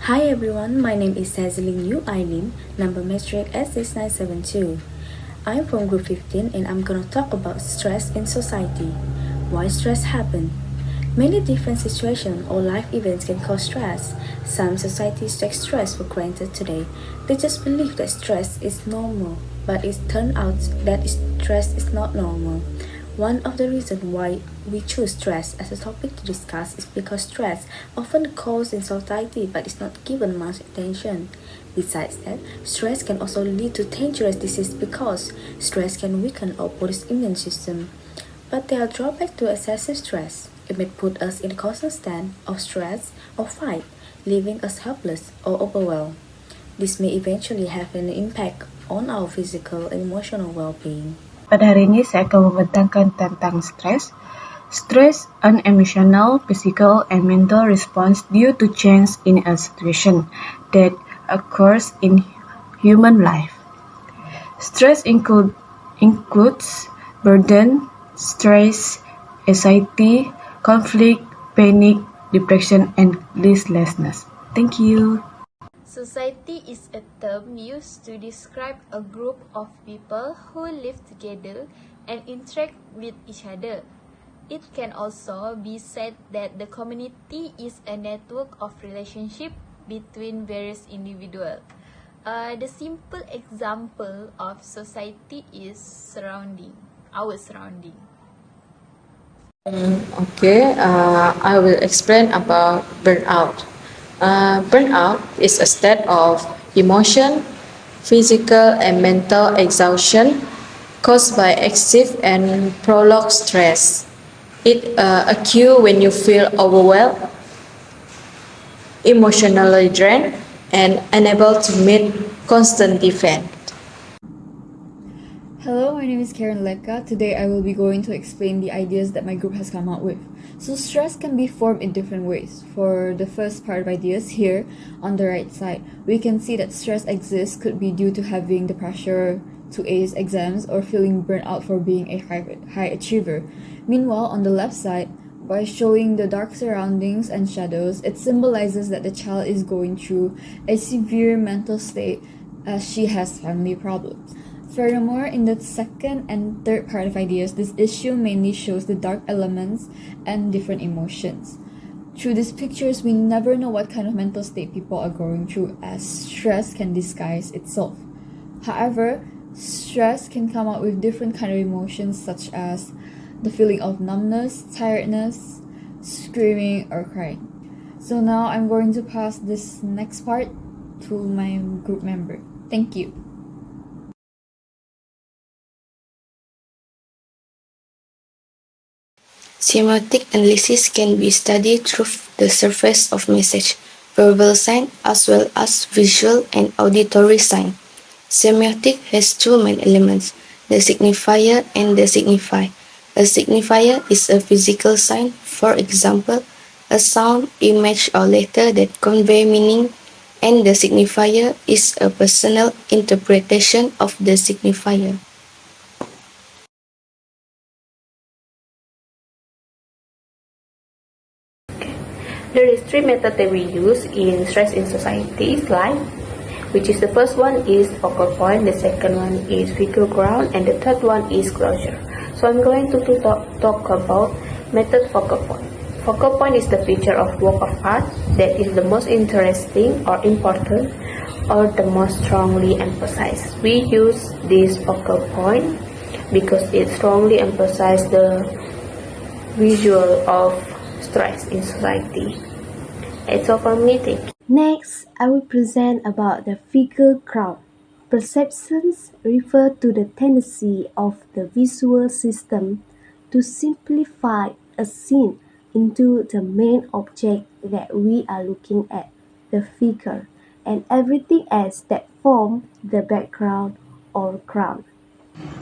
Hi everyone, my name is Cezlyn Yu Eileen, number metric S6972. I'm from group 15 and I'm gonna talk about stress in society. Why stress happen? Many different situations or life events can cause stress. Some societies take stress for granted today. They just believe that stress is normal, but it turns out that stress is not normal. One of the reasons why we choose stress as a topic to discuss is because stress often occurs in society but is not given much attention. Besides that, stress can also lead to dangerous disease because stress can weaken our body's immune system. But there are drawbacks to excessive stress. It may put us in a constant state of stress or fight, leaving us helpless or overwhelmed. This may eventually have an impact on our physical and emotional well-being. Pada hari ini saya akan membentangkan tentang stres. Stress, an emotional, physical, and mental response due to change in a situation that occurs in human life. Stress includes burden, stress, anxiety, conflict, panic, depression, and listlessness. Thank you. Society is a term used to describe a group of people who live together and interact with each other. It can also be said that the community is a network of relationship between various individuals. The simple example of society is our surrounding. I will explain about burnout. Burnout is a state of emotion, physical, and mental exhaustion caused by excessive and prolonged stress. It occurs when you feel overwhelmed, emotionally drained, and unable to meet constant demand. Hello, my name is Karen Leka. Today I will be going to explain the ideas that my group has come up with. So stress can be formed in different ways. For the first part of ideas here on the right side, we can see that stress exists could be due to having the pressure to ace exams or feeling burnt out for being a high achiever. Meanwhile, on the left side, by showing the dark surroundings and shadows, it symbolizes that the child is going through a severe mental state as she has family problems. Furthermore, in the second and third part of ideas, this issue mainly shows the dark elements and different emotions. Through these pictures, we never know what kind of mental state people are going through, as stress can disguise itself. However, stress can come out with different kind of emotions such as the feeling of numbness, tiredness, screaming, or crying. So now I'm going to pass this next part to my group member. Thank you. Semiotic analysis can be studied through the surface of message, verbal sign, as well as visual and auditory sign. Semiotic has two main elements, the signifier and the signify. A signifier is a physical sign, for example, a sound, image, or letter that convey meaning, and the signifier is a personal interpretation of the signifier. There is three methods that we use in stress in societies life, which is the first one is focal point, the second one is figure ground, and the third one is closure. So I'm going to talk about method focal point. Focal point is the feature of work of art that is the most interesting or important or the most strongly emphasized. We use this focal point because it strongly emphasizes the visual of stress in society. It's all from me, thank you. Next, I will present about the figure ground. Perceptions refer to the tendency of the visual system to simplify a scene into the main object that we are looking at, the figure, and everything else that form the background or ground.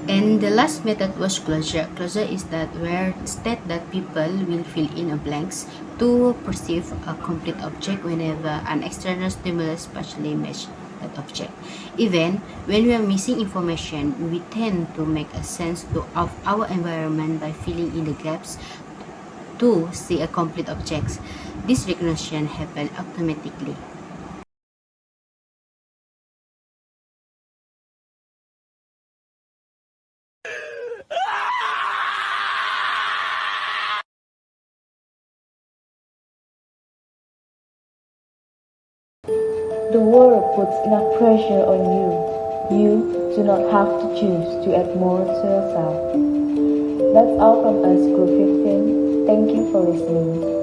And the last method was closure. Closure is that where state that people will fill in a blanks to perceive a complete object whenever an external stimulus partially match that object. Even when we are missing information, we tend to make a sense of our environment by filling in the gaps to see a complete object. This recognition happens automatically. The world puts enough pressure on you. You do not have to choose to add more to yourself. That's all from us, Group 15. Thank you for listening.